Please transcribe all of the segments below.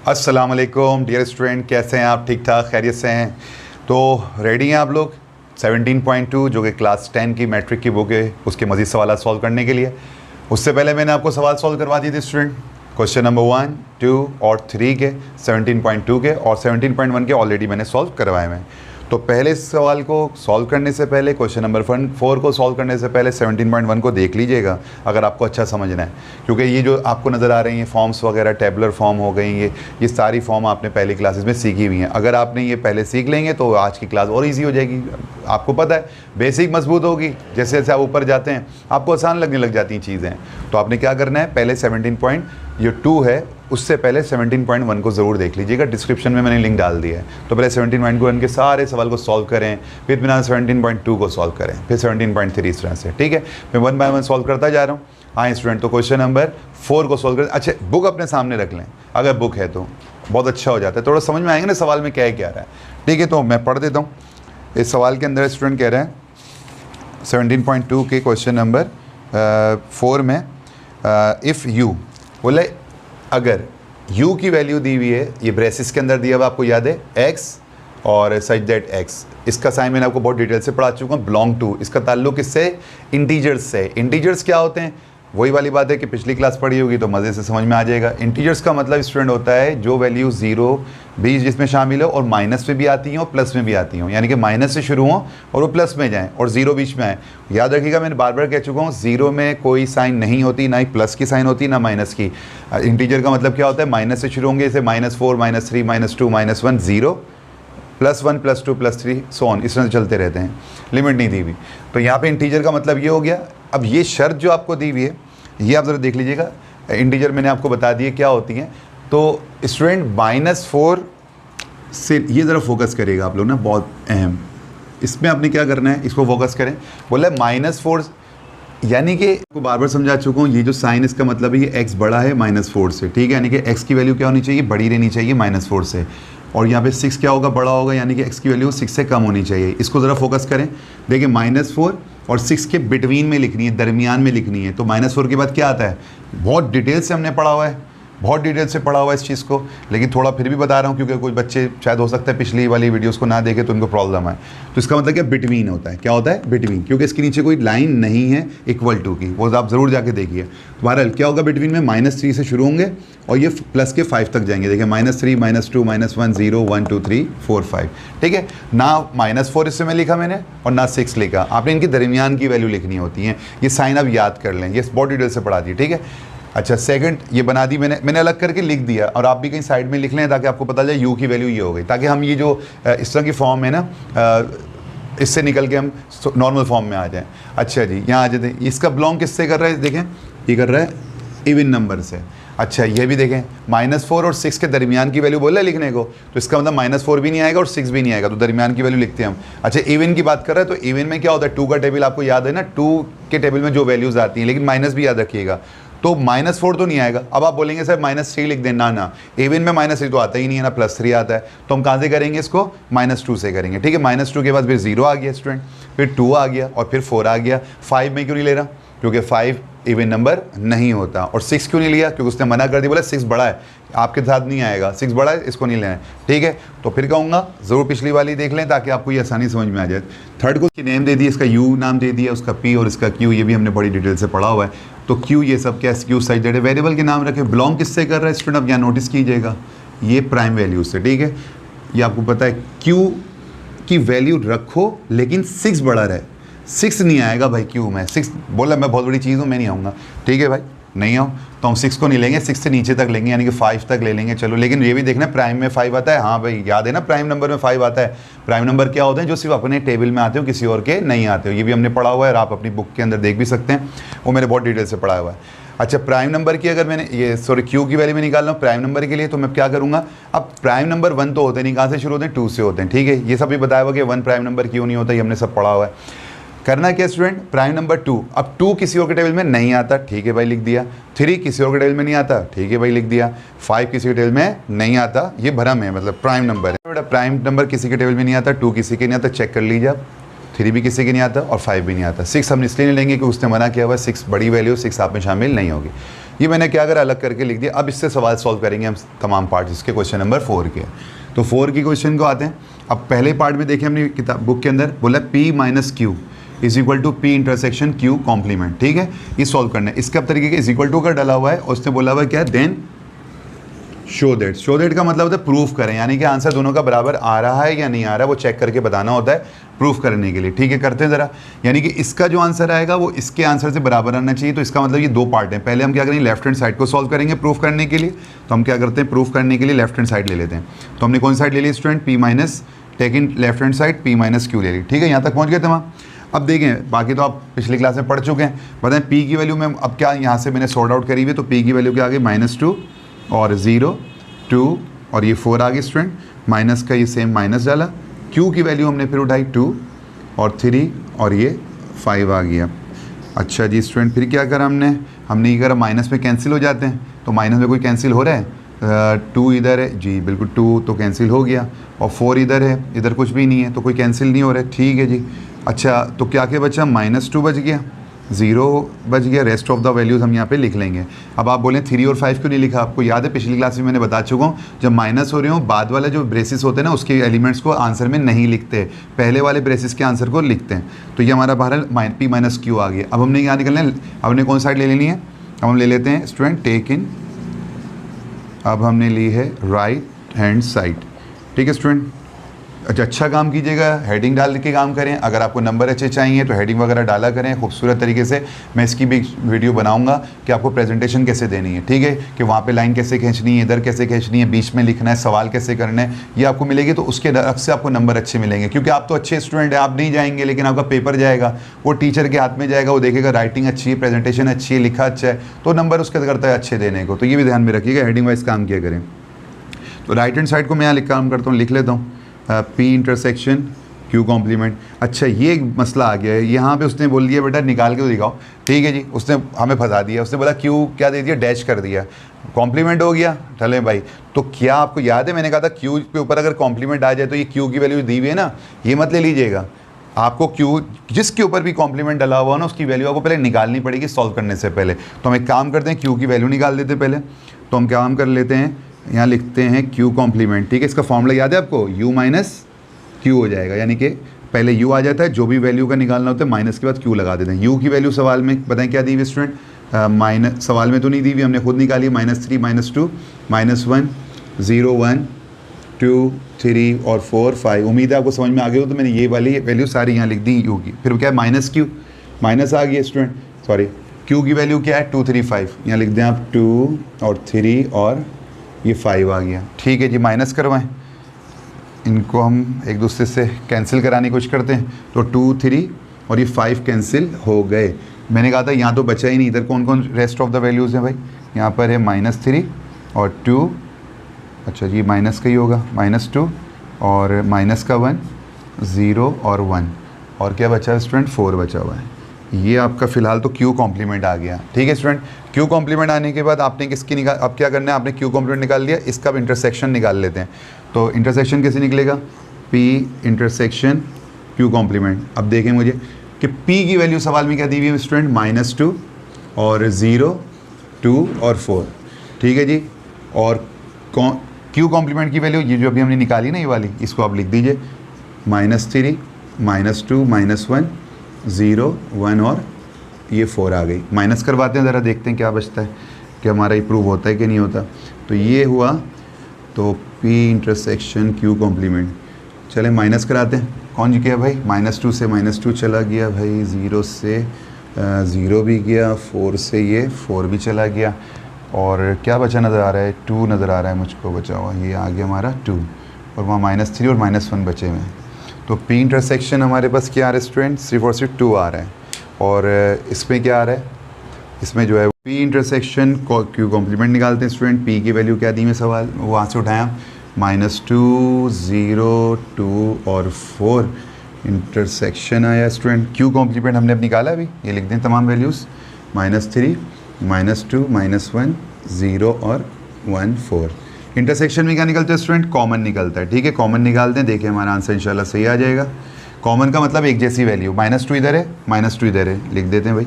अस्सलाम वालेकुम dear student, कैसे हैं आप? ठीक ठाक खैरियत से हैं? तो रेडी हैं आप लोग 17.2 जो कि क्लास 10 की मैट्रिक की बुक है उसके मज़ीद सवाल सॉल्व करने के लिए। उससे पहले मैंने आपको सवाल सॉल्व करवा दिए थे स्टूडेंट, क्वेश्चन नंबर 1, 2 और 3 के 17.2 के और 17.1 के ऑलरेडी मैंने सॉल्व करवाए हैं। तो पहले सवाल को सॉल्व करने से पहले, क्वेश्चन नंबर 4 को सॉल्व करने से पहले 17.1 को देख लीजिएगा अगर आपको अच्छा समझना है, क्योंकि ये जो आपको नज़र आ रही हैं फॉर्म्स वगैरह, टेबुलर फॉर्म हो गई, ये सारी फॉर्म आपने पहली क्लासेस में सीखी हुई हैं। अगर आपने ये पहले सीख लेंगे तो आज की क्लास और ईजी हो जाएगी। आपको पता है बेसिक मजबूत होगी, जैसे जैसे आप ऊपर जाते हैं आपको आसान लगने लग जाती हैं चीज़ें। तो आपने क्या करना है, पहले 17.2 है उससे पहले 17.1 को ज़रूर देख लीजिएगा, डिस्क्रिप्शन में मैंने लिंक डाल दिया है। तो पहले 17.1 के सारे सवाल को सॉल्व करें, फिर बिना 17.2 को सॉल्व करें, फिर 17.3 इस तरह से, ठीक है। मैं 1 बाय 1 सॉल्व करता जा रहा हूँ। हाँ स्टूडेंट, तो क्वेश्चन नंबर 4 को सॉल्व करें। अच्छा, बुक अपने सामने रख लें, अगर बुक है तो बहुत अच्छा हो जाता है, थोड़ा समझ में आएंगे ना सवाल में क्या रहा है, ठीक है। तो मैं पढ़ देता हूँ। इस सवाल के अंदर स्टूडेंट कह रहे हैं 17.2 के क्वेश्चन नंबर 4 में इफ़ यू, बोले अगर u की वैल्यू दी हुई है, ये ब्रेसिस के अंदर दिया हुआ आपको याद है x और सच दैट x, इसका साइन मैंने आपको बहुत डिटेल से पढ़ा चुका हूँ। बिलोंग टू, इसका ताल्लुक किससे? इंटीजर्स से। इंटीजर्स क्या होते हैं? वही वाली बात है कि पिछली क्लास पढ़ी होगी तो मज़े से समझ में आ जाएगा। इंटीजर्स का मतलब स्टूडेंट होता है जो वैल्यू 0 बीच जिसमें शामिल हो और माइनस में भी आती हैं और प्लस में भी आती हों, यानी कि माइनस से शुरू हों और वो प्लस में जाएं और 0 बीच में आए। याद रखिएगा, मैंने बार बार कह चुका हूँ, 0 में कोई साइन नहीं होती, ना ही प्लस की साइन होती ना माइनस की। इंटीजर का मतलब क्या होता है? माइनस से शुरू होंगे, जैसे -4 -3 -2 -1 0 +1 +2 +3 सो ऑन, इस तरह से चलते रहते हैं, लिमिट नहीं दी हुई। तो यहाँ पे इंटीजर का मतलब ये हो गया। अब ये शर्त जो आपको दी हुई है ये आप ज़रा देख लीजिएगा। इंटीजर मैंने आपको बता दिए क्या होती हैं। तो स्टूडेंट -4 से ये ज़रा फोकस करिएगा आप लोग ना, बहुत अहम। इसमें आपने क्या करना है, इसको फोकस करें। बोला -4 यानी कि आपको बार बार समझा चुका हूँ, ये जो साइन इसका मतलब है ये x बड़ा है -4 से, ठीक है। यानी कि x की वैल्यू क्या होनी चाहिए? बड़ी रहनी चाहिए -4 से। और यहाँ पे 6 क्या होगा? बड़ा होगा, यानी कि x की वैल्यू 6 से कम होनी चाहिए। इसको ज़रा फोकस करें। देखिए -4 और 6 के बिटवीन में लिखनी है, दरमियान में लिखनी है। तो -4 के बाद क्या आता है? बहुत डिटेल से हमने पढ़ा हुआ है, बहुत डिटेल से पढ़ा हुआ है इस चीज़ को, लेकिन थोड़ा फिर भी बता रहा हूँ क्योंकि कुछ बच्चे शायद हो सकता है पिछली वाली वीडियोस को ना देखे तो उनको प्रॉब्लम आए। तो इसका मतलब क्या? बिटवीन होता है। क्या होता है? बिटवीन, क्योंकि इसके नीचे कोई लाइन नहीं है इक्वल टू की, वो आप ज़रूर जाके देखिए। तो बहरहाल क्या होगा? बिटवीन में -3 से शुरू होंगे और ये प्लस के 5 तक जाएंगे। देखिए -3 -2 -1 0 1 2 3 4 5, ठीक है ना। -4 इससे मैं लिखा मैंने और ना 6 लिखा। आपने इनकी दरमियान की वैल्यू लिखनी होती है। ये साइन आप याद कर लें, ये बहुत डिटेल से पढ़ा दी, ठीक है। अच्छा, सेकंड ये बना दी मैंने अलग करके लिख दिया, और आप भी कहीं साइड में लिख लें ताकि आपको पता जाए u की वैल्यू ये हो गई, ताकि हम ये जो इस तरह की फॉर्म है ना, इससे निकल के हम नॉर्मल फॉर्म में आ जाएं। अच्छा जी, यहाँ आ जाते हैं। इसका बिलोंग किससे कर रहा है? देखें ये कर रहा है इवन नंबर से। अच्छा, ये भी देखें -4 और 6 के दरमियान की वैल्यू बोला लिखने को, तो इसका मतलब -4 भी नहीं आएगा और 6 भी नहीं आएगा, तो दरमियान की वैल्यू लिखते हैं हम। अच्छा, इवन की बात कर रहे हैं तो इवन में क्या होता है? 2 का टेबल आपको याद है ना, 2 के टेबल में जो वैल्यूज़ आती हैं, लेकिन माइनस भी याद रखिएगा। तो -4 तो नहीं आएगा। अब आप बोलेंगे सर -3 लिख दें, ना इवन में -3 तो आता ही नहीं है ना, +3 आता है। तो हम कहाँ से करेंगे इसको? -2 से करेंगे, ठीक है। -2 के बाद फिर 0 आ गया स्टूडेंट, फिर 2 आ गया और फिर 4 आ गया। 5 में क्यों नहीं ले रहा? क्योंकि 5 इवन नंबर नहीं होता। और 6 क्यों नहीं लिया? क्योंकि उसने मना कर दिया, बोला 6 बड़ा है, आपके साथ नहीं आएगा, 6 बड़ा है, इसको नहीं लेना है, ठीक है। तो फिर कहूँगा ज़रूर पिछली वाली देख लें ताकि आपको ये आसानी समझ में आ जाए। थर्ड को नेम दे दिया, इसका u नाम दे दिया, उसका p और इसका q, ये भी हमने बड़ी डिटेल से पढ़ा हुआ है। तो q ये सब क्या? q साइड डेट वेरिएबल के नाम रखे। बिलोंग किससे कर रहा है स्टूडेंट? अब यहाँ नोटिस कीजिएगा, ये प्राइम वैल्यू से, ठीक है। ये आपको पता है q की वैल्यू रखो लेकिन 6 बड़ा रहे। 6 नहीं आएगा भाई q में, 6 बोला मैं बहुत बड़ी चीज़ हूँ, मैं नहीं आऊँगा, ठीक है भाई, नहीं आओ। तो हम 6 को नहीं लेंगे, 6 से नीचे तक लेंगे, यानी कि 5 तक ले लेंगे। चलो, लेकिन ये भी देखना प्राइम में 5 आता है। हाँ भाई, याद है ना, प्राइम नंबर में 5 आता है। प्राइम नंबर क्या होते हैं? जो सिर्फ अपने टेबल में आते हो, किसी और के नहीं आते हो। ये भी हमने पढ़ा हुआ है और आप अपनी बुक के अंदर देख भी सकते हैं, वो मैंने बहुत डिटेल से पढ़ा हुआ है। अच्छा, प्राइम नंबर की अगर मैंने ये q की वैल्यू में निकाल रहा हूँ प्राइम नंबर के लिए, तो मैं क्या करूँगा? अब प्राइम नंबर 1 तो होते नहीं, कहाँ से शुरू होते हैं? 2 से होते हैं, ठीक है। ये सब भी बताया हुआ कि 1 प्राइम नंबर क्यों नहीं होता, ये हमने सब पढ़ा हुआ है। करना क्या स्टूडेंट? Prime number 2। अब 2 किसी और के टेबल में नहीं आता, ठीक है भाई, लिख दिया। 3 किसी और के टेबल में नहीं आता, ठीक है भाई, लिख दिया। 5 किसी के टेबल में नहीं आता, ये भरम है, मतलब प्राइम नंबर है बेटा। प्राइम नंबर किसी के टेबल में नहीं आता, 2 किसी के नहीं आता, चेक कर लीजिए आप। 3 भी किसी के नहीं आता और 5 भी नहीं आता। 6 हम इसलिए नहीं लेंगे कि उसने मना किया हुआ, 6 बड़ी वैल्यू, 6 आप में शामिल नहीं होगी। ये मैंने क्या करा, अलग करके लिख दिया। अब इससे सवाल सॉल्व करेंगे हम तमाम पार्ट, इसके क्वेश्चन नंबर 4 के। तो 4 की क्वेश्चन को आते हैं। अब पहले पार्ट में देखिए हमने किताब बुक के अंदर बोला P minus Q is equal to P intersection Q complement, ठीक है, ये सॉल्व करना है। इसका अब तरीके के इज इक्वल टू का डला हुआ है और उसने बोला हुआ है क्या, देन शो दैट का मतलब होता है प्रूफ करें, यानी कि आंसर दोनों का बराबर आ रहा है या नहीं आ रहा है वो चेक करके बताना होता है प्रूफ करने के लिए, ठीक है। करते हैं ज़रा, यानी कि इसका जो आंसर आएगा वो इसके आंसर से बराबर आना चाहिए। तो इसका मतलब ये दो पार्ट हैं। पहले हम क्या करेंगे, लेफ्ट हैंड साइड को सॉल्व करेंगे प्रूफ करने के लिए। तो हम क्या करते हैं, प्रूफ करने के लिए लेफ्ट हैंड साइड ले लेते हैं। तो हमने कौन सी साइड ले ली student, P minus, take in left hand side P minus q ले ली, ठीक है। यहाँ तक पहुँच गए तमाम। अब देखें, बाकी तो आप पिछली क्लास में पढ़ चुके हैं। बताएं P की वैल्यू में अब क्या यहाँ से मैंने सॉर्ट आउट करी हुई है। तो P की वैल्यू क्या आ गई, -2 और 0 2 और ये 4 आ गई स्टूडेंट, माइनस का ये सेम माइनस डाला। Q की वैल्यू हमने फिर उठाई 2 और 3 और ये 5 आ गया। अच्छा जी स्टूडेंट, फिर क्या करा हमने ये करा, माइनस में कैंसिल हो जाते हैं। तो माइनस में कोई कैंसिल हो रहा है, 2 इधर है जी, बिल्कुल 2 तो कैंसिल हो गया, और 4 इधर है, इधर कुछ भी नहीं है तो कोई कैंसिल नहीं हो रहा है, ठीक है जी। अच्छा, तो क्या क्या बचा, -2 बच गया, 0 बच गया, रेस्ट ऑफ द वैल्यूज़ हम यहाँ पे लिख लेंगे। अब आप बोलें 3 और 5 क्यों नहीं लिखा, आपको याद है पिछली क्लास में मैंने बता चुका हूँ, जब माइनस हो रहे हो बाद वाले जो ब्रेसिस होते हैं ना उसके एलिमेंट्स को आंसर में नहीं लिखते, पहले वाले ब्रेसिस के आंसर को लिखते हैं। तो ये हमारा बहरहाल P माइनस क्यू आ गया। अब हमने यहाँ निकलना है, अब हमने कौन साइड ले लेनी है, अब हम ले लेते हैं स्टूडेंट टेक इन, अब हमने ली है राइट हैंड साइड, ठीक है स्टूडेंट। अच्छा काम कीजिएगा, हेडिंग डाल के काम करें। अगर आपको नंबर अच्छे चाहिए तो हेडिंग वगैरह डाला करें खूबसूरत तरीके से। मैं इसकी भी वीडियो बनाऊंगा कि आपको प्रेजेंटेशन कैसे देनी है, ठीक है, कि वहाँ पे लाइन कैसे खींचनी है, इधर कैसे खींचनी है, बीच में लिखना है, सवाल कैसे करना है, ये आपको मिलेगी। तो उसके हक़ से आपको नंबर अच्छे मिलेंगे, क्योंकि आप तो अच्छे स्टूडेंट हैं, आप नहीं जाएंगे लेकिन आपका पेपर जाएगा, वो टीचर के हाथ में जाएगा, वो देखेगा राइटिंग अच्छी है, प्रेजेंटेशन अच्छी है, लिखा अच्छा है, तो नंबर उसका करता है अच्छे देने को। तो ये भी ध्यान में रखिएगा, हेडिंग वाइज काम किया करें। तो राइट हैंड साइड को मैं यहाँ काम करता हूँ, लिख लेता हूँ P इंटरसेक्शन Q कॉम्प्लीमेंट। अच्छा, ये एक मसला आ गया है, यहाँ पे उसने बोल दिया बेटा निकाल के तो दिखाओ, ठीक है जी, उसने हमें फंसा दिया। उसने बोला Q क्या दे दिया, डैश कर दिया, कॉम्प्लीमेंट हो गया। चले भाई, तो क्या आपको याद है मैंने कहा था Q के ऊपर अगर कॉम्प्लीमेंट आ जाए तो ये Q की वैल्यू दी हुई है ना, ये मत ले लीजिएगा। आपको Q जिसके ऊपर भी कॉम्प्लीमेंट डला हुआ ना उसकी वैल्यू आपको पहले निकालनी पड़ेगी सॉल्व करने से पहले। तो हम एक काम करते हैं, Q की वैल्यू निकाल देते पहले। तो हम काम कर लेते हैं, यहाँ लिखते हैं Q कॉम्प्लीमेंट, ठीक है। इसका फॉर्मूला याद है आपको, U माइनस Q हो जाएगा, यानी कि पहले U आ जाता है, जो भी वैल्यू का निकालना होता है माइनस के बाद Q लगा देते हैं। U की वैल्यू सवाल में बताएं क्या दी हुई स्टूडेंट, माइनस, सवाल में तो नहीं दी हुई, हमने खुद निकाली, -3 -2 -1 0 1 2 3 और 4 5। उम्मीद है आपको समझ में आ गई हो। तो मैंने ये वाली वैल्यू सारी यहाँ लिख दी U की। फिर क्या है, -Q, माइनस आ गई स्टूडेंट, सॉरी Q की वैल्यू क्या है, 2 3 5, यहाँ लिख दें आप 2 और 3 और ये 5 आ गया, ठीक है जी। माइनस करवाएं, इनको हम एक दूसरे से कैंसिल कराने की कोशिश करते हैं। तो 2 3 और ये 5 कैंसिल हो गए। मैंने कहा था यहाँ तो बचा ही नहीं, इधर कौन कौन रेस्ट ऑफ द वैल्यूज़ हैं भाई, यहाँ पर है -3 और 2, अच्छा जी माइनस का ही होगा, -2 और माइनस का 1 0 और 1, और क्या बचा है स्टूडेंट, 4 बचा हुआ है। ये आपका फ़िलहाल तो Q कॉम्प्लीमेंट आ गया, ठीक है स्टूडेंट। Q कॉम्प्लीमेंट आने के बाद आपने किसकी निकाल, अब क्या करना है, आपने Q कॉम्प्लीमेंट निकाल लिया, इसका अब इंटरसेक्शन निकाल लेते हैं। तो इंटरसेक्शन कैसे निकलेगा, P इंटरसेक्शन Q कॉम्प्लीमेंट। अब देखें मुझे कि P की वैल्यू सवाल में क्या दी हुई है स्टूडेंट, -2 और 0 2 और 4, ठीक है जी। और Q कॉम्प्लीमेंट की वैल्यू ये जो अभी हमने निकाली ना ये वाली, इसको आप लिख दीजिए, -3 -2 -1 0 1 और ये 4 आ गई। माइनस करवाते हैं, ज़रा देखते हैं क्या बचता है, कि हमारा ये प्रूव होता है कि नहीं होता। तो ये हुआ, तो P इंटरसेक्शन Q कॉम्प्लीमेंट। चलें माइनस कराते हैं, कौन जी किया भाई, -2 से -2 चला गया भाई, 0 से 0 भी गया, 4 से ये 4 भी चला गया, और क्या बचा नज़र आ रहा है, 2 नज़र आ रहा है मुझको बचा हुआ, ये आ गया हमारा 2, और वहाँ -3 और -1 बचे हुए हैं। तो P इंटरसेक्शन हमारे पास क्या आ रहा है स्टूडेंट, सिर्फ और सिर्फ 2 आ रहा है। और इसमें क्या आ रहा है, इसमें जो है P इंटरसेक्शन Q कॉम्प्लीमेंट निकालते हैं स्टूडेंट। P की वैल्यू क्या दी में सवाल, वहाँ से उठाया, -2 0 2 और 4 इंटरसेक्शन आया स्टूडेंट। Q कॉम्प्लीमेंट हमने अब निकाला अभी, ये लिख दें तमाम वैल्यूज़, -3 -2 -1 0 और 1 4। इंटरसेक्शन में क्या निकलता है स्टूडेंट, कॉमन निकलता है, ठीक है। कॉमन निकालते हैं, देखिए हमारा आंसर इंशाल्लाह सही आ जाएगा। कॉमन का मतलब एक जैसी वैल्यू, -2 इधर है -2 इधर है, लिख देते हैं भाई,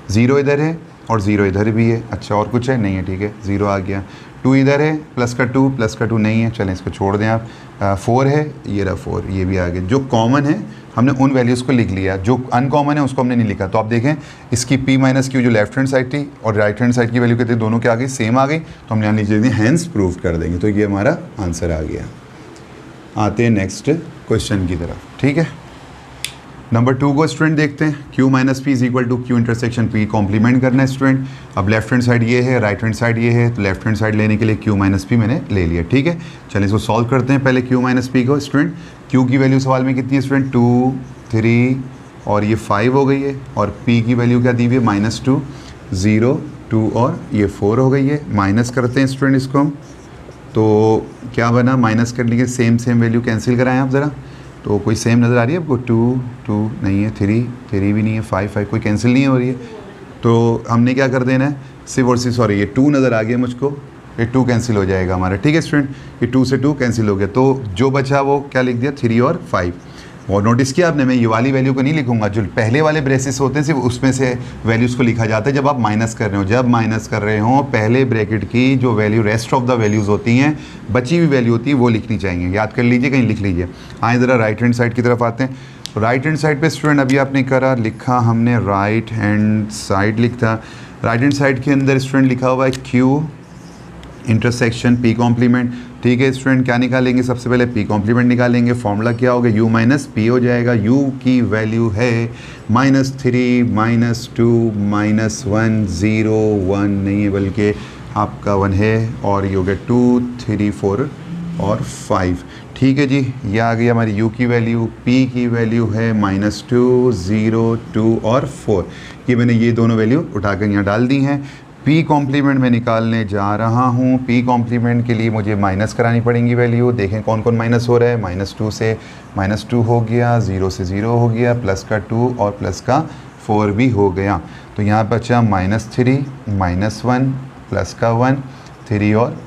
0 इधर है और 0 इधर भी है। अच्छा और कुछ है नहीं है, ठीक है 0 आ गया। 2 इधर है, प्लस का 2 नहीं है, चलें इसको छोड़ दें आप। 4 है, ये रहा 4, ये भी आ गया। जो कॉमन है हमने उन वैल्यूज़ को लिख लिया, जो अनकॉमन है उसको हमने नहीं लिखा। तो आप देखें इसकी p माइनस क्यू जो लेफ्ट हैंड साइड थी और राइट हैंड साइड की वैल्यू कितनी, दोनों के आ गई सेम आ गई, तो हमने यहाँ नीचे दी हैंस प्रूव कर देंगे। तो ये हमारा आंसर आ गया। आते हैं नेक्स्ट क्वेश्चन की तरफ, ठीक है। नंबर 2 को स्टूडेंट देखते हैं। q minus P is equal to Q intersection p complement करना है स्टूडेंट। अब लेफ्ट हैंड साइड ये है, राइट हैंड साइड ये है, तो लेफ्ट हैंड साइड लेने के लिए q माइनस पी मैंने ले लिया, ठीक है। चलिए इसको सॉल्व करते हैं पहले q माइनस पी को। स्टूडेंट q की वैल्यू सवाल में कितनी है स्टूडेंट, 2, 3 और ये 5 हो गई है, और p की वैल्यू क्या दी हुई है, -2, 0, 2 और ये 4 हो गई है। माइनस करते हैं स्टूडेंट इसको हम, तो क्या बना, माइनस करने के सेम वैल्यू कैंसिल कराएं आप ज़रा। तो कोई सेम नज़र आ रही है आपको, 2 नहीं है, 3 भी नहीं है, 5 कोई कैंसिल नहीं हो रही है। तो हमने क्या कर देना है, सिर्फ और सिर्फ, सॉरी ये 2 नज़र आ गया मुझको, ये 2 कैंसिल हो जाएगा हमारा, ठीक है स्टूडेंट। ये 2 से 2 कैंसिल हो गया, तो जो बचा वो क्या लिख दिया, 3 और 5। और नोटिस किया आपने, मैं ये वाली वैल्यू को नहीं लिखूंगा, जो पहले वाले ब्रेसेस होते हैं सिर्फ उसमें से वैल्यूज़ को लिखा जाता है जब आप माइनस कर रहे हो। जब माइनस कर रहे हो पहले ब्रैकेट की जो value rest of the values होती हैं, बची हुई वैल्यू होती है, वो लिखनी चाहिए। याद कर लीजिए, कहीं लिख लीजिए। आए ज़रा राइट हैंड साइड की तरफ आते हैं। राइट हैंड साइड पे स्टूडेंट अभी आपने करा, लिखा हमने राइट हैंड साइड लिखा। राइट हैंड साइड के अंदर स्टूडेंट लिखा हुआ है क्यू इंटरसेक्शन p कॉम्प्लीमेंट, ठीक है स्टूडेंट। क्या निकालेंगे, सबसे पहले p कॉम्प्लीमेंट निकालेंगे। फॉर्मूला क्या होगा, u माइनस p हो जाएगा। u की वैल्यू है -3, -2, -1, 0, 1 नहीं है बल्कि आपका 1 है, और ये हो गया 2, 3, 4 और 5, ठीक है जी। ये आ गई हमारी u की वैल्यू। p की वैल्यू है -2, 0, 2 और 4। ये मैंने ये दोनों वैल्यू उठाकर यहाँ डाल दी हैं। p कॉम्प्लीमेंट में निकालने जा रहा हूँ। p कॉम्प्लीमेंट के लिए मुझे माइनस करानी पड़ेंगी वैल्यू। देखें कौन कौन माइनस हो रहा है, -2 से -2 हो गया, 0 से 0 हो गया, प्लस का 2 और प्लस का 4 भी हो गया। तो यहाँ बचा -3, -1, प्लस का 1, 3 और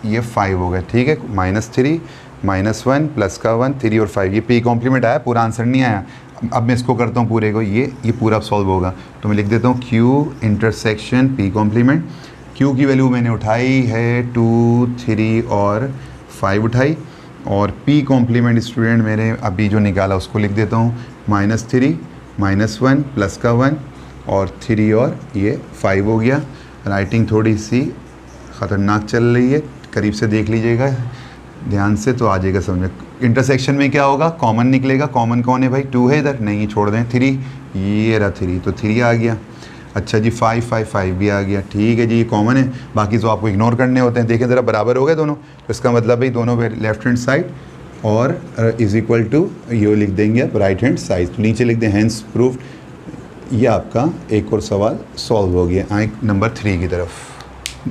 ये 5 हो गया, ठीक है। -3, -1, प्लस का 1, 3 और 5, ये p कॉम्प्लीमेंट आया, पूरा आंसर नहीं आया। अब मैं इसको करता हूँ पूरे को, ये पूरा सॉल्व होगा। तो मैं लिख देता हूँ q intersection p complement. q की वैल्यू मैंने उठाई है 2, 3 और 5 उठाई, और p कॉम्प्लीमेंट स्टूडेंट मैंने अभी जो निकाला उसको लिख देता हूँ -3, -1, प्लस का 1 और 3 और ये 5 हो गया। राइटिंग थोड़ी सी ख़तरनाक चल रही है, करीब से देख लीजिएगा ध्यान से तो आ जाएगा समझ में। इंटरसेक्शन में क्या होगा, कॉमन निकलेगा। कॉमन कौन है भाई, 2 है इधर, नहीं छोड़ दें 3, ये रहा 3, तो 3 आ गया। अच्छा जी 5 भी आ गया, ठीक है जी, ये कॉमन है, बाकी तो आपको इग्नोर करने होते हैं। देखें ज़रा बराबर हो गए दोनों, तो इसका मतलब भाई दोनों लेफ्ट हैंड साइड और इज़ इक्वल टू ये लिख देंगे आप राइट हैंड साइड, तो नीचे लिख दें हैंस प्रूफ्ड। ये आपका एक और सवाल सॉल्व हो गया। आए नंबर 3 की तरफ।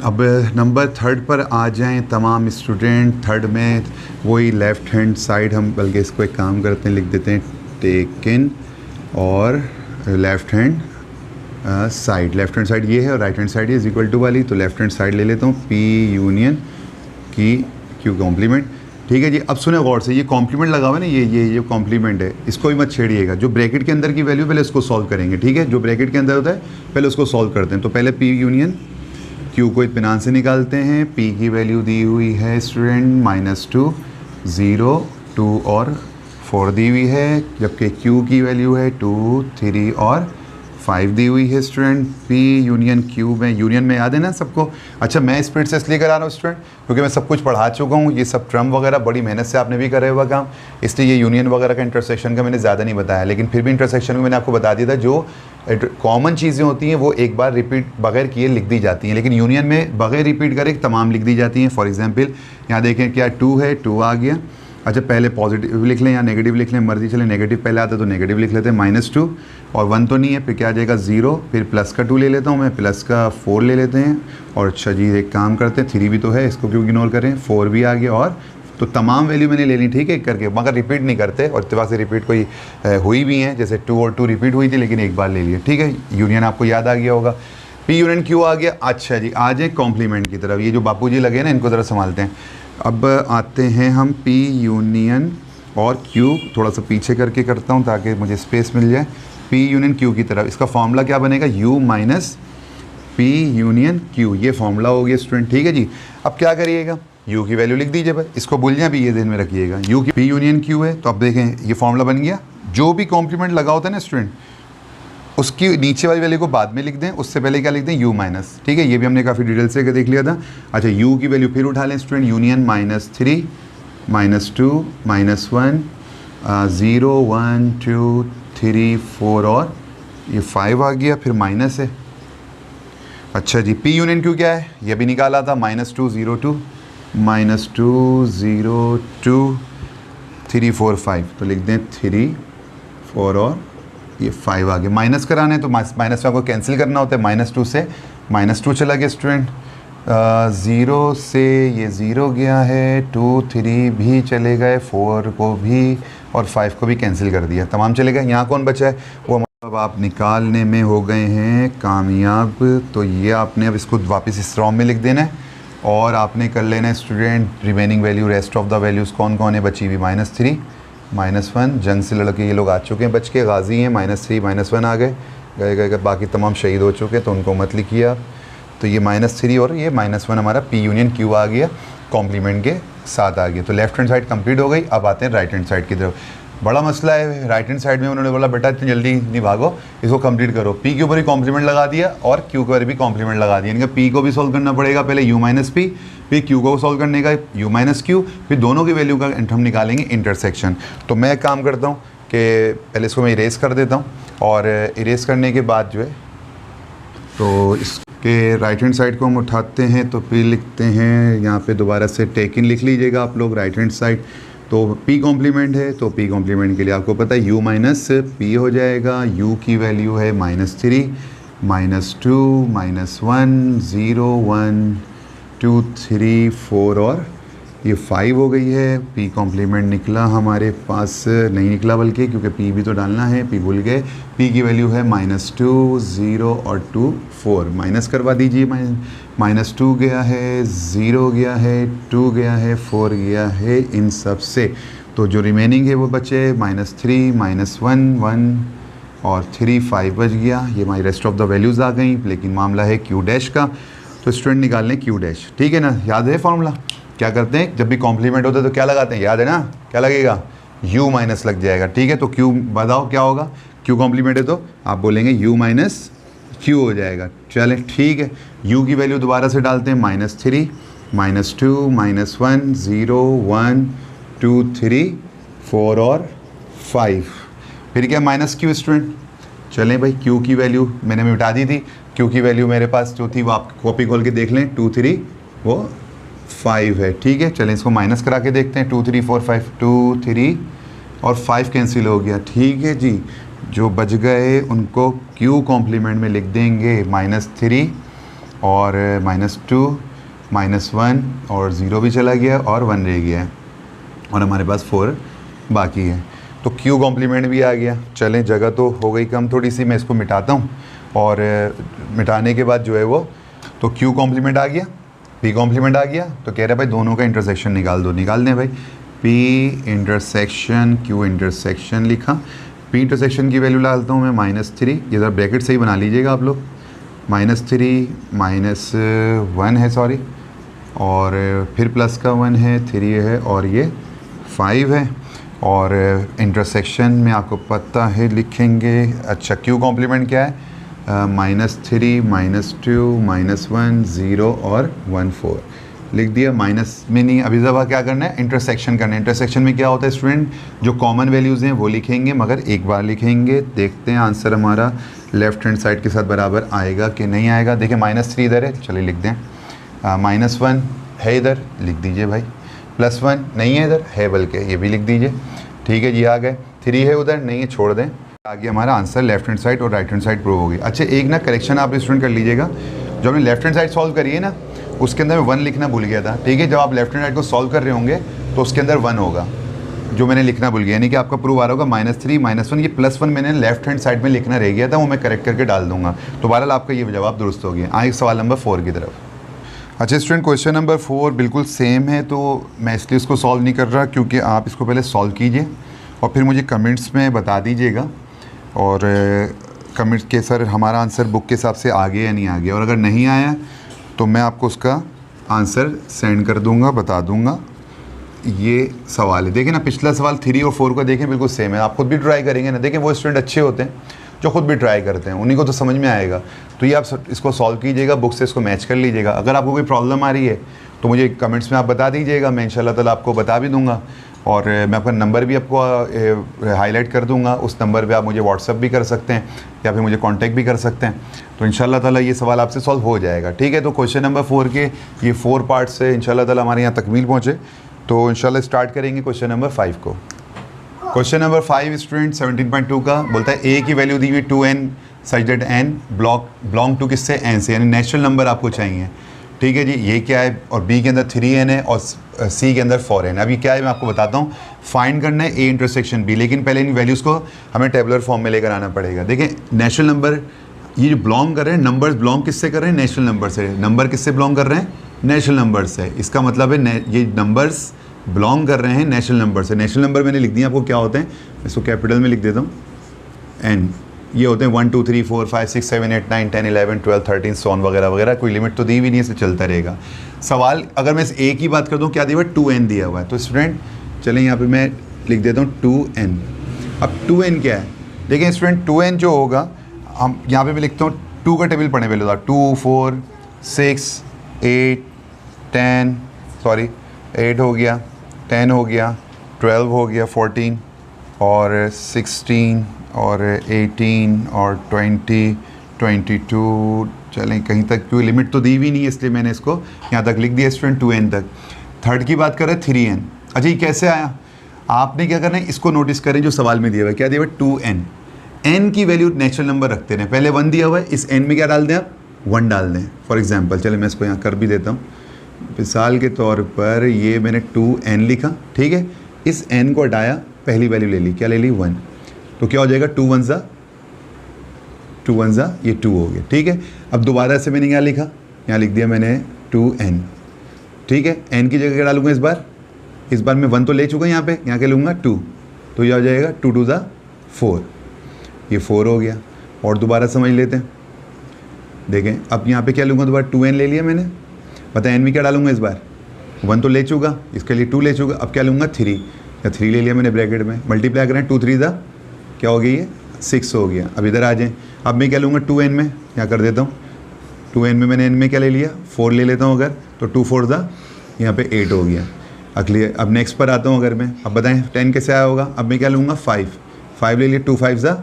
अब नंबर 3 पर आ जाएं तमाम स्टूडेंट। 3 में वही लेफ़्ट हैंड साइड, हम बल्कि इसको एक काम करते हैं, लिख देते हैं टेकन और left hand side. Left hand side ये है और राइट हैंड साइड ये इज इक्वल टू वाली, तो लेफ़्ट हैंड साइड ले लेता हूँ p यूनियन की q कॉम्प्लीमेंट, ठीक है जी। अब सुने गौर से, ये कॉम्प्लीमेंट लगा हुआ है ना, ये कॉम्प्लीमेंट है, इसको भी मत छेड़िएगा। जो ब्रैकेट के अंदर की वैल्यू पहले उसको सॉल्व करेंगे, ठीक है। जो ब्रैकेट के अंदर होता है पहले उसको सॉल्व करते हैं। तो पहले p यूनियन q को इत्मीनान से निकालते हैं। p की वैल्यू दी हुई है स्टूडेंट -2, 0, 2 और 4 दी हुई है, जबकि q की वैल्यू है 2, 3 और 5 दी हुई है स्टूडेंट। p यूनियन q में, यूनियन में याद है ना सबको। अच्छा मैं स्पीड से इसलिए करा रहा हूँ स्टूडेंट क्योंकि मैं सब कुछ पढ़ा चुका हूँ, ये सब टर्म वगैरह बड़ी मेहनत से आपने भी करे हुआ काम, इसलिए ये यूनियन वगैरह का इंटरसेक्शन का मैंने ज़्यादा नहीं बताया, लेकिन फिर भी इंटरसेक्शन में मैंने आपको बता दिया था जो कॉमन चीज़ें होती हैं वो एक बार रिपीट बगैर किए लिख दी जाती हैं, लेकिन यूनियन में बगैर रिपीट करे तमाम लिख दी जाती हैं। फॉर एग्जांपल यहाँ देखें क्या 2 है, 2 आ गया। अच्छा पहले पॉजिटिव लिख लें या नेगेटिव लिख लें, मर्जी चले। नेगेटिव पहले आता तो नेगेटिव लिख लेते हैं, -2 और 1 तो नहीं है, फिर क्या आ जाएगा 0, फिर प्लस का 2 ले लेता हूँ मैं, प्लस का 4 ले लेते हैं। और अच्छा जी एक काम करते हैं, 3 भी तो है, इसको क्यों इग्नोर करें, 4 भी आ गया। और तो तमाम वैल्यू मैंने ले ली, ठीक है, एक करके, मगर रिपीट नहीं करते, और इत्तेफाक से रिपीट कोई हुई भी हैं, जैसे 2 और 2 रिपीट हुई थी लेकिन एक बार ले लिए, ठीक है। यूनियन आपको याद आ गया होगा, p यूनियन q आ गया। अच्छा जी आ जाए कॉम्प्लीमेंट की तरफ, ये जो बापू जी लगे ना इनको ज़रा संभालते हैं। अब आते हैं हम p यूनियन और q, थोड़ा सा पीछे करके करता हूँ ताकि मुझे स्पेस मिल जाए। p यूनियन q की तरफ, इसका फॉर्मूला क्या बनेगा, u minus P union Q, ये फॉर्मूला हो गया स्टूडेंट, ठीक है जी। अब क्या करिएगा, U की वैल्यू लिख दीजिए भाई, इसको भूलिए भी, ये ध्यान में रखिएगा। U की P यूनियन Q है, तो अब देखें ये फॉर्मूला बन गया। जो भी कॉम्प्लीमेंट लगा होता है ना स्टूडेंट, उसकी नीचे वाली वैल्यू को बाद में लिख दें, उससे पहले क्या लिख दें, U माइनस, ठीक है। ये भी हमने काफ़ी डिटेल से देख लिया था। अच्छा, U की वैल्यू फिर उठा लें स्टूडेंट, यूनियन -3 -2 -1 0 1 2 3 4 और ये 5 आ गया, फिर माइनस है। अच्छा जी, P यूनियन Q क्या है, ये भी निकाला था, -2 0 2 -2 0 2 3 4 5, तो लिख दें 3 4 और ये 5 आ गया। माइनस कराना है तो माइनस में आपको कैंसिल करना होता है, -2 से -2 चला गया स्टूडेंट, 0 से ये 0 गया है, 2 3 भी चले गए, 4 को भी और 5 को भी कैंसिल कर दिया, तमाम चले गए। यहाँ कौन बचा है, वो अब आप निकालने में हो गए हैं कामयाब। तो ये आपने अब इसको वापस इस फॉर्म में लिख देना है और आपने कर लेना है student remaining value, rest of the values कौन कौन है बची हुई, -3 -1, जंग से लड़के ये लोग आ चुके हैं बच के, गाजी हैं, -3 -1 आ गए, गए बाकी तमाम शहीद हो चुके हैं, तो उनको मत लिखिए आप। तो ये -3 और ये -1 हमारा P यूनियन Q आ गया, कॉम्प्लीमेंट के साथ आ गया। तो लेफ्ट हैंड साइड कंप्लीट हो गई। अब आते हैं राइट हैंड साइड की तरफ। बड़ा मसला है राइट हैंड साइड में, उन्होंने बोला बेटा इतनी जल्दी नहीं भागो, इसको कंप्लीट करो। P के ऊपर ही कॉम्प्लीमेंट लगा दिया और Q के ऊपर भी कॉम्प्लीमेंट लगा दिया। इनका P को भी सॉल्व करना पड़ेगा पहले, U माइनस P, फिर Q को सॉल्व करने का U माइनस Q, फिर दोनों की वैल्यू का हम निकालेंगे इंटरसेक्शन। तो मैं एक काम करता हूँ कि पहले इसको मैं इरेज कर देता हूँ, और इरेज करने के बाद जो है तो इसके राइट हैंड साइड को हम उठाते हैं, तो फिर लिखते हैं यहाँ पे दोबारा से टेक इन लिख लीजिएगा आप लोग राइट हैंड साइड। तो P कॉम्प्लीमेंट है, तो P कॉम्प्लीमेंट के लिए आपको पता है U माइनस P हो जाएगा। U की वैल्यू है -3 -2 -1 0 1 2 3 4 और ये 5 हो गई है। P कॉम्प्लीमेंट निकला हमारे पास, नहीं निकला बल्कि, क्योंकि P भी तो डालना है, P भूल गए। P की वैल्यू है -2 0 और 2 4, माइनस करवा दीजिए। -2 गया है, 0 गया है, 2 गया है, 4 गया है, इन सब से तो जो रिमेनिंग है वो बचे -3 -1 1 और 3 5 बच गया। ये हमारी रेस्ट ऑफ द वैल्यूज़ आ गई, लेकिन मामला है Q डैश का, तो स्टूडेंट निकाल लें Q डैश, ठीक है ना। याद है फॉर्मूला, क्या करते हैं जब भी कॉम्प्लीमेंट होता है तो क्या लगाते हैं, याद है ना, क्या लगेगा, U माइनस लग जाएगा, ठीक है। तो Q बताओ क्या होगा, Q कॉम्प्लीमेंट है तो आप बोलेंगे U माइनस Q हो जाएगा। चलें ठीक है, U की वैल्यू दोबारा से डालते हैं, -3 -2 -1 0 1 2 3 4 और 5, फिर क्या -Q स्टूडेंट। चलें भाई, Q की वैल्यू मैंने मिटा दी थी, Q की वैल्यू मेरे पास जो थी वो आप कॉपी खोल के देख लें, 2 3 वो 5 है, ठीक है। चलें इसको माइनस करा के देखते हैं, 2 3 4 5 2 3 और 5 कैंसिल हो गया, ठीक है जी। जो बच गए उनको Q कॉम्प्लीमेंट में लिख देंगे, -3 और -2 -1 और 0 भी चला गया और 1 रह गया और हमारे पास 4 बाकी है, तो Q कॉम्प्लीमेंट भी आ गया। चलें जगह तो हो गई कम थोड़ी सी, मैं इसको मिटाता हूँ और मिटाने के बाद जो है वो तो Q कॉम्प्लीमेंट आ गया, P कॉम्प्लीमेंट आ गया, तो कह रहा है भाई दोनों का इंटरसेक्शन निकाल दो। निकाल दें भाई, P इंटरसेक्शन Q इंटरसेक्शन लिखा, P इंटरसेक्शन की वैल्यू डालता हूँ मैं -3, ये ज़रा ब्रैकेट सही बना लीजिएगा आप लोग, -3 -1 है सॉरी, और फिर प्लस का 1 है, 3 है और ये 5 है, और इंटरसेक्शन में आपको पता है लिखेंगे। अच्छा, Q कॉम्प्लीमेंट क्या है, -3 -2 -1 0 और 1 4 लिख दिया। माइनस में नहीं, अभी ज़रा क्या करना है, इंटरसेक्शन करना है। इंटरसेक्शन में क्या होता है स्टूडेंट, जो कॉमन वैल्यूज़ हैं वो लिखेंगे, मगर एक बार लिखेंगे। देखते हैं आंसर हमारा लेफ्ट हैंड साइड के साथ बराबर आएगा कि नहीं आएगा। देखिए -3 इधर है, चलिए लिख दें, -1 है इधर, लिख दीजिए भाई, +1 नहीं है इधर, है बल्कि, ये भी लिख दीजिए, ठीक है जी। आ गए, 3 है उधर, नहीं है, छोड़ दें। आगे हमारा आंसर लेफ्ट हैंड साइड और राइट हैंड साइड प्रूव हो गई। अच्छा, एक ना करेक्शन आप स्टूडेंट कर लीजिएगा, जो हमने लेफ्ट हैंड साइड सॉल्व करी है ना, उसके अंदर मैं 1 लिखना भूल गया था, ठीक है। जब आप लेफ्ट हैंड साइड को सॉल्व कर रहे होंगे तो उसके अंदर 1 होगा, जो मैंने लिखना भूल गया, यानी कि आपका प्रूव आ रहा होगा -3 -1, ये +1 मैंने लेफ्ट हैंड साइड में लिखना रह गया था, वो मैं करेक्ट करके डाल दूंगा। तो बहरहाल आपका ये जवाब दुरुस्त हो गया। आए सवाल नंबर 4 की तरफ। अच्छा स्टूडेंट, क्वेश्चन नंबर 4 बिल्कुल सेम है, तो मैं इसलिए इसको सॉल्व नहीं कर रहा, क्योंकि आप इसको पहले सॉल्व कीजिए और फिर मुझे कमेंट्स में बता दीजिएगा। और कमेंट के सर हमारा आंसर बुक के हिसाब से आ गया या नहीं आ गया, और अगर नहीं आया तो मैं आपको उसका आंसर सेंड कर दूंगा, बता दूंगा। ये सवाल है, देखें ना पिछला सवाल 3 और 4 का देखें बिल्कुल सेम है। आप खुद भी ट्राई करेंगे ना, देखें वो स्टूडेंट अच्छे होते हैं जो खुद भी ट्राई करते हैं, उन्हीं को तो समझ में आएगा। तो ये आप इसको सॉल्व कीजिएगा, बुक से इसको मैच कर लीजिएगा। अगर आपको कोई प्रॉब्लम आ रही है तो मुझे कमेंट्स में आप बता दीजिएगा, मैं इंशाल्लाह ताला आपको बता भी दूंगा। और मैं अपना नंबर भी आपको हाईलाइट कर दूंगा, उस नंबर पे आप मुझे व्हाट्सअप भी कर सकते हैं या फिर मुझे कांटेक्ट भी कर सकते हैं। तो इंशाल्लाह ताला ये सवाल आपसे सॉल्व हो जाएगा, ठीक है। तो क्वेश्चन नंबर 4 के ये 4 पार्ट्स से इंशाल्लाह ताला हमारे यहाँ तकमील पहुँचे। तो इंशाल्लाह स्टार्ट करेंगे क्वेश्चन नंबर 5 को। क्वेश्चन नंबर 5 स्टूडेंट 17.2 का बोलता है ए की वैल्यू दी हुई 2n such that n belong to किससे, n से, यानी नेचुरल नंबर आपको चाहिए, ठीक है जी। ये क्या है, और b के अंदर 3n है और c के अंदर 4n। अभी क्या है मैं आपको बताता हूँ। फाइंड करना है a इंटरसेक्शन b, लेकिन पहले इन वैल्यूज़ को हमें टेबुलर फॉर्म में लेकर आना पड़ेगा। देखें नेचुरल नंबर ये जो बिलोंग कर रहे हैं, नंबर्स बिलोंग किससे कर रहे हैं, नेचुरल नंबर से। नंबर किससे बिलोंग कर रहे हैं, नेचुरल नंबर से। इसका मतलब है ये नंबर्स बिलोंग कर रहे हैं नेचुरल नंबर से। नेचुरल नंबर मैंने लिख दिया आपको क्या होते हैं, इसको कैपिटल में लिख देता हूँ n। ये होते हैं 1 2 3 4 5 6 7 8 9 10 11 12 13 सोन वगैरह वगैरह। कोई लिमिट तो दी भी नहीं है, इसे चलता रहेगा। सवाल अगर मैं इस a की बात कर दूँ, क्या दिया हुआ है, 2n दिया हुआ है। तो स्टूडेंट चलें यहाँ पे मैं लिख देता हूँ 2n। अब 2n क्या है, देखिए स्टूडेंट 2n जो होगा, हम यहाँ पे मैं लिखता हूँ 2 का टेबल पढ़ने पहले था, 2 4 6 8 10 सॉरी 8 हो गया, 10 हो गया, 12 हो गया, 14 और 16 और 18 और 20 22। चलें कहीं तक कोई लिमिट तो दी भी नहीं है, इसलिए मैंने इसको यहाँ तक लिख दिया स्टूडेंट 2n तक। थर्ड की बात करें 3n। अच्छा ये कैसे आया, आपने क्या करना है, इसको नोटिस करें जो सवाल में दिया हुआ है, क्या दिया हुआ है 2n। n की वैल्यू नेचुरल नंबर रखते हैं, पहले 1 दिया हुआ है, इस n में क्या डाल दें आप, 1 डाल दें। फॉर एग्जाम्पल चले मैं इसको यहाँ कर भी देता हूँ, मिसाल के तौर पर ये मैंने 2n लिखा, ठीक है। इस n को हटाया, पहली वैल्यू ले ली, क्या ले ली 1, तो क्या हो जाएगा 2 1 ज़ा ये 2 हो गया, ठीक है। अब दोबारा से मैंने यहाँ लिखा, यहाँ लिख दिया मैंने 2n, ठीक है। n की जगह क्या डालूंगा, इस बार मैं 1 तो ले चुका यहाँ पे, यहाँ क्या लूँगा 2, तो ये हो जाएगा 2 2 ज़ा 4, ये 4 हो गया। और दोबारा समझ लेते हैं, देखें अब यहाँ पे क्या लूँगा, दोबारा 2n ले लिया मैंने, पता है n में क्या डालूंगा, इस बार 1 तो ले चुका, इसके लिए 2 ले चुका, अब क्या लूँगा 3, या 3 ले लिया मैंने ब्रैकेट में, मल्टीप्लाई करें 2 3 ज़ा क्या हो गई, ये 6 हो गया। अब इधर आ जाएँ, अब मैं क्या लूँगा 2n में, यहाँ कर देता हूँ 2n में मैंने n में क्या ले लिया 4 ले लेता हूँ अगर, तो 2 4 ज़ा यहाँ पे 8 हो गया। अगली अब नेक्स्ट पर आता हूँ अगर मैं, अब बताएं 10 कैसे आया होगा, अब मैं क्या लूँगा 5 ले लिया, 2 5 ज़ा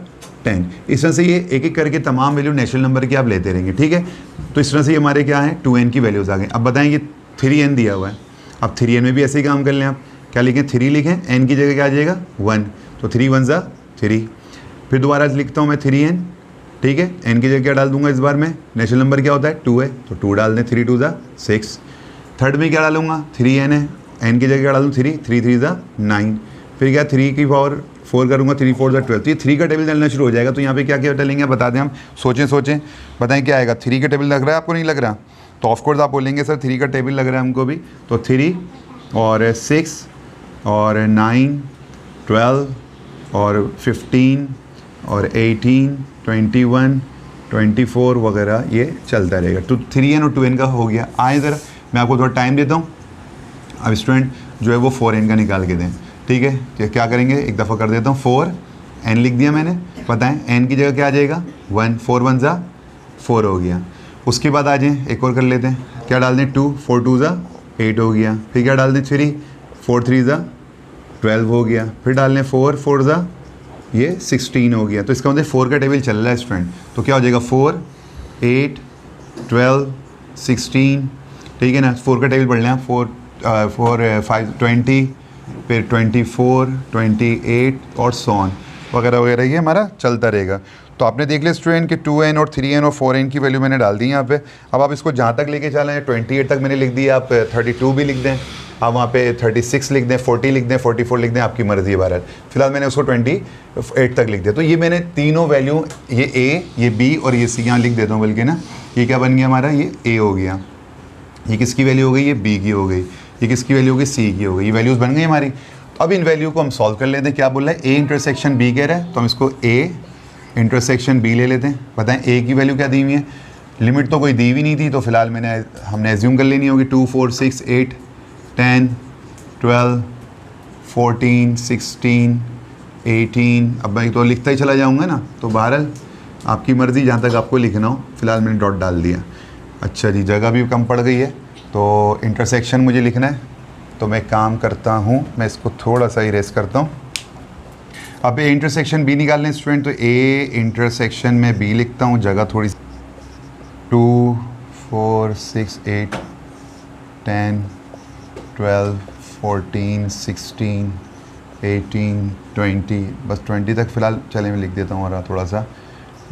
10। इस तरह से ये एक एक करके तमाम वैल्यू नेचुरल नंबर की आप लेते रहेंगे, ठीक है। तो इस तरह से ये हमारे क्या है 2n की वैल्यूज़ आ गई। अब बताएं ये 3n दिया हुआ है, अब 3n में भी ऐसे ही काम कर लें आप, क्या लिखें 3 लिखें, n की जगह क्या आ जाएगा 1, तो 3 1 ज़ा 3। फिर दोबारा लिखता हूँ मैं 3n, ठीक है। n की जगह क्या डाल दूंगा, इस बार में नेचुरल नंबर क्या होता है 2 है, तो 2 डाल दें, 3 2 ज़ा 6। थर्ड में क्या डालूंगा 3n है, n की जगह क्या डालूँ 3 3 3 ज़ा 9। फिर क्या 3 की पावर 4 करूँगा, 3 4 ज़ा 12, तो ये 3 का टेबल डलना शुरू हो जाएगा। तो यहाँ पे क्या क्या डालेंगे बता दें हम, सोचें बताएं क्या आएगा। 3 का टेबल लग रहा है आपको, नहीं लग रहा, तो ऑफकोर्स आप बोलेंगे सर 3 का टेबल लग रहा है हमको भी, तो 3 और 6 और 9 12 और 15 और 18 21 24 वगैरह ये चलता रहेगा। तो 3n और 2n का हो गया। आए ज़रा मैं आपको थोड़ा टाइम देता हूँ, अब स्टूडेंट जो है वो 4n का निकाल के दें, ठीक है। तो क्या करेंगे, एक दफ़ा कर देता हूँ, 4n लिख दिया मैंने, बताएं n की जगह क्या आ जाएगा 1, 4 1 ज़ा 4 हो गया। उसके बाद आ जाएँ एक और कर लेते हैं, क्या डाल दें 2 4 2 ज़ा 8 हो गया। फिर क्या डाल दें 3 4 3 ज़ा 12 हो गया। फिर डाल दें 4 4 ज़ा ये 16 हो गया। तो इसका मतलब 4 का टेबल चल रहा है स्टूडेंट, तो क्या हो जाएगा 4 8 12 16, ठीक है ना। 4 का टेबल पढ़ लें, 4 5 20, फिर 24 28 और सोन वगैरह वगैरह, ये हमारा चलता रहेगा। तो आपने देख लिया स्टूडेंट कि 2n और 3n और 4n की वैल्यू मैंने डाल दी यहाँ पे। अब आप इसको जहाँ तक लेके चलें, 28 तक मैंने लिख दिया, आप 32 भी लिख दें, आप वहाँ पे 36 लिख दें, 40 लिख दें, 44 लिख दें, आपकी मर्ज़ी है। बहरहाल फिलहाल मैंने उसको 28 तक लिख दिया। तो ये मैंने तीनों वैल्यू, ये a, ये b और ये c यहाँ लिख देता हूँ, बल्कि ना ये क्या बन गया हमारा, ये a हो गया, ये किसकी वैल्यू हो गई, ये b की हो गई, ये किसकी वैल्यू हो गई, c की हो गई। ये वैल्यूज़ बन गई हमारी। अब इन वैल्यू को हम सॉल्व कर लेते हैं। क्या बोल रहा है, a इंटरसेक्शन b कह रहा है, तो हम इसको a इंटरसेक्शन बी ले लेते हैं। बताएं ए की वैल्यू क्या दी हुई है, लिमिट तो कोई दी हुई नहीं थी, तो फिलहाल हमने एज्यूम कर लेनी होगी 2 4 6 8 10 12 14 16 18। अब मैं तो लिखता ही चला जाऊंगा ना, तो बहरहाल आपकी मर्ज़ी, जहाँ तक आपको लिखना हो। फिलहाल मैंने डॉट डाल दिया। अच्छा जी, जगह भी कम पड़ गई है, तो इंटरसेक्शन मुझे लिखना है। तो मैं काम करता हूँ, मैं इसको थोड़ा सा इरेज करता हूँ। अब ए इंटरसेक्शन बी निकालने स्टूडेंट, तो ए इंटरसेक्शन में बी लिखता हूँ, जगह थोड़ी 2 4 6 8 10 12 14 16 18 20, बस 20 तक फ़िलहाल चले मैं लिख देता हूँ, और थोड़ा सा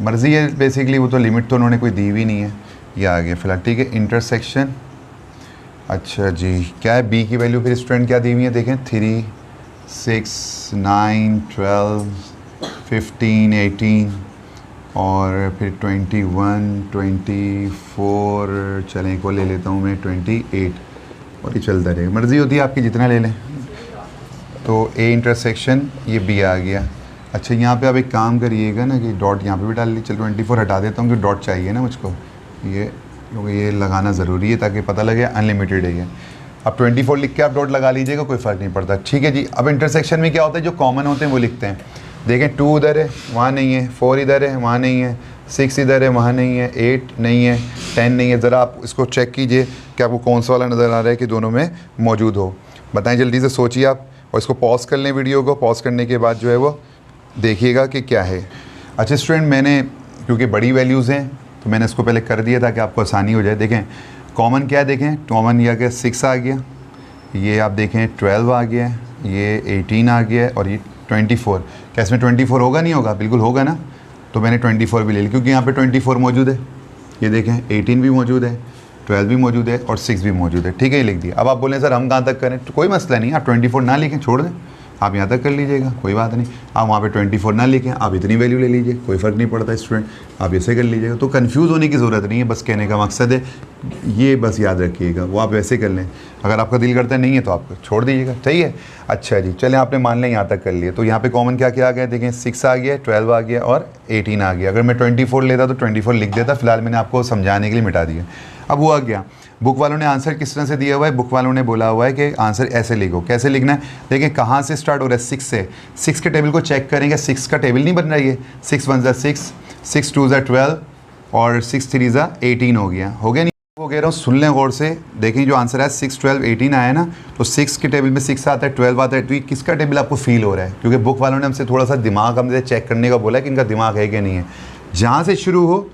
मर्ज़ी है बेसिकली, वो तो लिमिट तो उन्होंने कोई दी हुई नहीं है। ये आ गया फ़िलहाल, ठीक है, इंटरसेक्शन। अच्छा जी, क्या है बी की वैल्यू फिर स्टूडेंट क्या दी हुई है, देखें 3 6 9 12 15 18 और फिर 21 24, चलें एक और ले लेता हूँ मैं 28, और ये चलता रहेगा, मर्ज़ी होती है आपकी, जितना ले लें। तो ए इंटरसेक्शन ये बी आ गया। अच्छा, यहाँ पे आप एक काम करिएगा ना कि डॉट यहाँ पे भी डाल ली, चलो 24 हटा देता हूँ, क्योंकि डॉट चाहिए ना मुझको, क्योंकि ये लगाना ज़रूरी है ताकि पता लगे अनलिमिटेड है ये। अब 24 लिख के आप डॉट लगा लीजिएगा, कोई फ़र्क नहीं पड़ता, ठीक है जी। अब इंटरसेक्शन में क्या होता है, जो कॉमन होते हैं वो लिखते हैं। देखें 2 इधर है, वहाँ नहीं है, 4 इधर है, वहाँ नहीं है, 6 इधर है, वहाँ नहीं है, 8 नहीं है, 10 नहीं है। ज़रा आप इसको चेक कीजिए कि आपको कौन सा वाला नज़र आ रहा है कि दोनों में मौजूद हो। बताएं, जल्दी से सोचिए आप, और इसको पॉज कर लें, वीडियो को पॉज करने के बाद जो है वो देखिएगा कि क्या है। अच्छा स्टूडेंट, मैंने क्योंकि बड़ी वैल्यूज़ हैं तो मैंने इसको पहले कर दिया ताकि आपको आसानी हो जाए। देखें कॉमन क्या है, देखें कॉमन ये आ गया 6 आ गया, ये आप देखें 12 आ गया, ये 18 आ गया, और ये 24। क्या इसमें 24 होगा, नहीं होगा? बिल्कुल होगा ना। तो मैंने 24 भी ले लिया, क्योंकि यहाँ पे 24 मौजूद है। ये देखें 18 भी मौजूद है, 12 भी मौजूद है, और 6 भी मौजूद है, ठीक है, ये लिख दिया। अब आप बोलें सर हम कहाँ तक करें, तो कोई मसला नहीं, आप 24 ना लिखें, छोड़ दें, आप यहाँ तक कर लीजिएगा, कोई बात नहीं। आप वहाँ पे 24 ना लिखें, आप इतनी वैल्यू ले लीजिए, कोई फ़र्क नहीं पड़ता स्टूडेंट, आप ऐसे कर लीजिएगा। तो कंफ्यूज होने की ज़रूरत नहीं है, बस कहने का मकसद है ये, बस याद रखिएगा, वो आप वैसे कर लें। अगर आपका दिल करता नहीं है तो आप छोड़ दीजिएगा, सही है। अच्छा जी, चलें, आपने मान लें यहाँ तक कर लिया। तो यहाँ पे कॉमन क्या क्या आ गया, देखें 6 आ गया, 12 आ गया, और 18 आ गया। अगर मैं 24 लेता तो 24 लिख देता, फिलहाल मैंने आपको समझाने के लिए मिटा दिया। अब वो आ गया, बुक वालों ने आंसर किस तरह से दिया हुआ है, बुक वालों ने बोला हुआ है कि आंसर ऐसे लिखो। कैसे लिखना है, देखिए कहाँ से स्टार्ट हो रहा है, 6 से। 6 के टेबल को चेक करेंगे, 6 का टेबल नहीं बन रहा है, 6 1 6, 6 2 12, और 6 3 18 हो गया नहीं? वो कह रहा हूँ, सुन लें गौर से, देखें जो आंसर है 6 12 18 आया ना, तो 6 के टेबल में 6 आता है, 12 आता है, तो ये किसका टेबल आपको फील हो रहा है? क्योंकि बुक वालों ने हमसे थोड़ा सा दिमाग हमसे चेक करने का बोला है कि इनका दिमाग है कि नहीं है। जहाँ से शुरू हो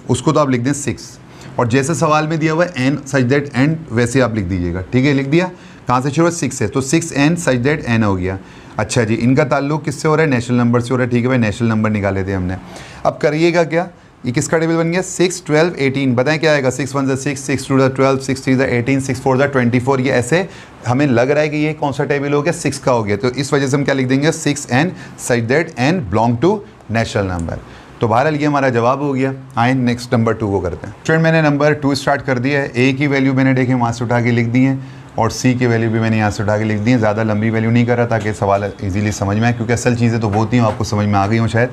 उसको तो आप लिख दें 6, और जैसे सवाल में दिया हुआ है एन सच दैट एन, वैसे आप लिख दीजिएगा, ठीक है। लिख दिया, कहाँ से शुरू है, 6 से, तो 6 एन सच दैट एन हो गया। अच्छा जी, इनका ताल्लुक किससे हो रहा है, नेशनल नंबर से हो रहा है, ठीक है भाई, नेशनल नंबर निकाले थे हमने। अब करिएगा क्या, ये किसका टेबल बन गया, 6 12 18, बताएं क्या आएगा, 6 1 6, 6 2 12, 6 3 18, 6 4 24। ये ऐसे हमें लग रहा है कि ये कौन सा टेबल हो गया, 6 का हो गया, तो इस वजह से हम क्या लिख देंगे, 6 n such that n belong to national number. तो बहरहाल ये हमारा जवाब हो गया। आए नेक्स्ट नंबर 2 को करते हैं। स्टूडेंट मैंने नंबर 2 स्टार्ट कर दिया है। ए की वैल्यू मैंने देखें वहाँ से उठा के लिख दी है, और सी की वैल्यू भी मैंने यहाँ से उठा के लिख दी है। ज़्यादा लंबी वैल्यू नहीं कर रहा ताकि सवाल इजीली समझ में आए, क्योंकि असल चीज़ें तो होती हैं, आपको समझ में आ गई हूँ शायद।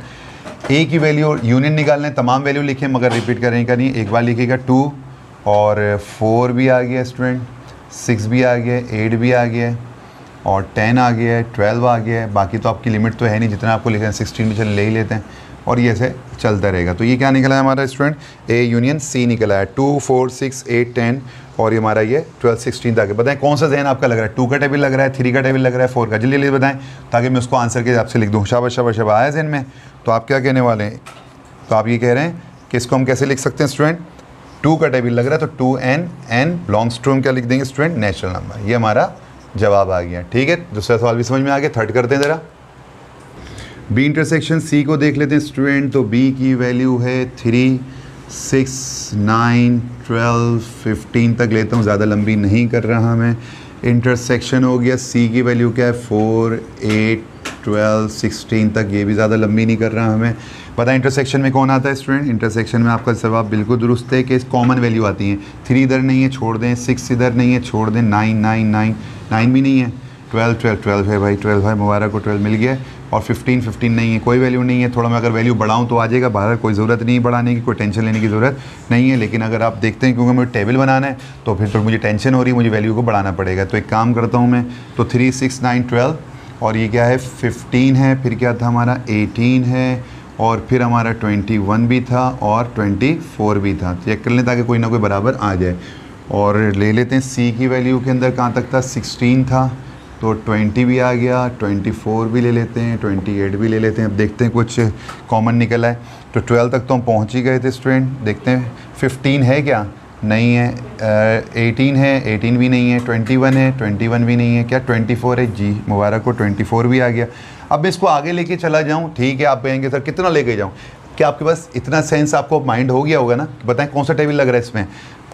ए की वैल्यू यूनियन निकालना है, तमाम वैल्यू लिखें, मगर रिपीट करने का नहीं, एक बार लिखिएगा 2 और 4 भी आ गया स्टूडेंट, 6 भी आ गया, 8 भी आ गया, और 10 आ गया है, 12 आ गया है। बाकी तो आपकी लिमिट तो है नहीं, जितना आपको लिखना है 16 भी चल ले ही लेते हैं, और ये ऐसे चलता रहेगा। तो ये क्या निकला है हमारा स्टूडेंट, ए यूनियन सी निकला है। 2 4 6 8 10, और ये हमारा ये 12 16 तक। बताएं कौन सा जहन आपका लग रहा है, 2 का टेबल लग रहा है, 3 का टेबल लग रहा है, 4 का, जल्दी जल्दी बताएं ताकि मैं उसको आंसर के हिसाब से लिख दूँ। शाबाश शाबाश शाबाश, आया जहन में। तो आप क्या कहने वाले हैं, तो आप ये कह रहे हैं कि इसको हम कैसे लिख सकते हैं स्टूडेंट, 2 का टेबल लग रहा है तो 2 एन बिलोंग्स टू, हम क्या लिख देंगे स्टूडेंट, नेशनल नंबर। ये हमारा जवाब आ गया, ठीक है। दूसरा सवाल भी समझ में आ गया, थर्ड करते हैं ज़रा। बी इंटरसेक्शन सी को देख लेते हैं स्टूडेंट। तो बी की वैल्यू है 3 6 9 12 15 तक लेता हूँ, ज़्यादा लंबी नहीं कर रहा मैं। इंटरसेक्शन हो गया, सी की वैल्यू क्या है 4 8 12 16 तक, ये भी ज़्यादा लंबी नहीं कर रहा हमें। पता है इंटरसेक्शन में कौन आता है स्टूडेंट, इंटरसेक्शन में आपका जवाब बिल्कुल दुरुस्त है कि कॉमन वैल्यू आती हैं। 3 इधर नहीं है, छोड़ दें, 6 इधर नहीं है, छोड़ दें, 9 9 9 9 भी नहीं है, 12 12 12 है भाई, 12 है, मुबारक को 12 मिल गया, और 15 नहीं है, कोई वैल्यू नहीं है। थोड़ा मैं अगर वैल्यू बढ़ाऊँ तो आ जाएगा बाहर, कोई ज़रूरत नहीं है बढ़ाने की, कोई टेंशन लेने की ज़रूरत नहीं है। लेकिन अगर आप देखते हैं क्योंकि मुझे टेबल बनाना है तो फिर तो मुझे टेंशन हो रही है, मुझे वैल्यू को बढ़ाना पड़ेगा। तो एक काम करता हूँ मैं, तो 3, 6, 9, 12 और ये क्या है 15 है, फिर क्या था हमारा 18 है और फिर हमारा 21 भी था और 24 भी था। चेक कर लें ताकि कोई ना कोई बराबर आ जाए। और ले लेते हैं सी की वैल्यू के अंदर कहाँ तक था, 16 था, तो 20 भी आ गया, 24 भी ले लेते हैं, 28 भी ले लेते हैं। अब देखते हैं कुछ कॉमन निकला है। तो 12 तक तो हम पहुँच ही गए थे स्टूडेंट। देखते हैं 15 है क्या, नहीं है। 18 है, 18 भी नहीं है। 21 है, 21 भी नहीं है। क्या 24 है, जी मुबारक को 24 भी आ गया। अब मैं इसको आगे लेके चला जाऊँ, ठीक है। आप कहेंगे सर कितना लेके जाऊँ, क्या आपके पास इतना सेंस आपको माइंड हो गया होगा ना, बताएं कौन सा टेबल लग रहा है इसमें,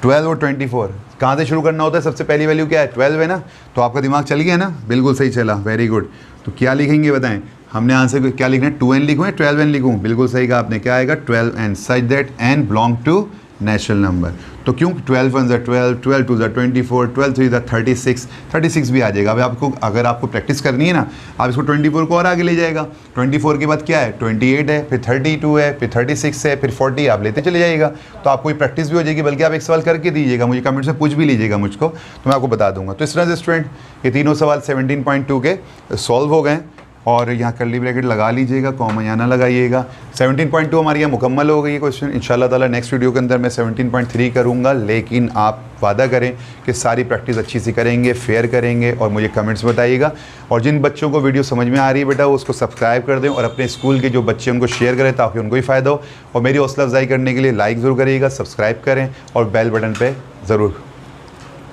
12 और 24 कहाँ से शुरू करना होता है, सबसे पहली वैल्यू क्या है 12 है ना, तो आपका दिमाग चल गया ना, बिल्कुल सही चला, वेरी गुड। तो क्या लिखेंगे बताएं, हमने आंसर क्या लिखना है, 2n लिखूँ या 12n लिखूँ, बिल्कुल सही कहा आपने, क्या आएगा 12n, such that n belong to natural number. तो क्यों 12 1 12, 12 2 24, 12 3 36, 36 भी आ जाएगा। अब आपको अगर आपको प्रैक्टिस करनी है ना, आप इसको 24 को और आगे ले जाएगा। 24 के बाद क्या है 28 है, फिर 32 है, फिर 36 है, फिर 40 आप लेते चले जाइएगा। तो आपको प्रैक्टिस भी हो जाएगी, बल्कि आप एक सवाल करके दीजिएगा, मुझे कमेंट में पूछ भी लीजिएगा मुझको, तो मैं आपको बता दूंगा। तो इस तरह से स्टूडेंट ये तीनों सवाल 17.2 के सॉल्व हो गए। और यहाँ कर्ली ब्रैकेट लगा लीजिएगा, कॉमा यहाँ ना लगाइएगा। 17.2 हमारी यहाँ मुकम्मल हो गई है क्वेश्चन। इंशाल्लाह ताला नेक्स्ट वीडियो के अंदर मैं 17.3 करूँगा, लेकिन आप वादा करें कि सारी प्रैक्टिस अच्छी सी करेंगे, फेयर करेंगे और मुझे कमेंट्स बताइएगा। और जिन बच्चों को वीडियो समझ में आ रही है बेटा, वो उसको सब्सक्राइब कर दें और अपने स्कूल के जो बच्चे उनको शेयर करें ताकि उनको भी फ़ायदा हो। और मेरी हौसला अफजाई करने के लिए लाइक ज़रूर करिएगा, सब्सक्राइब करें और बेल बटन पर ज़रूर।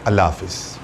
अल्लाह हाफिज़।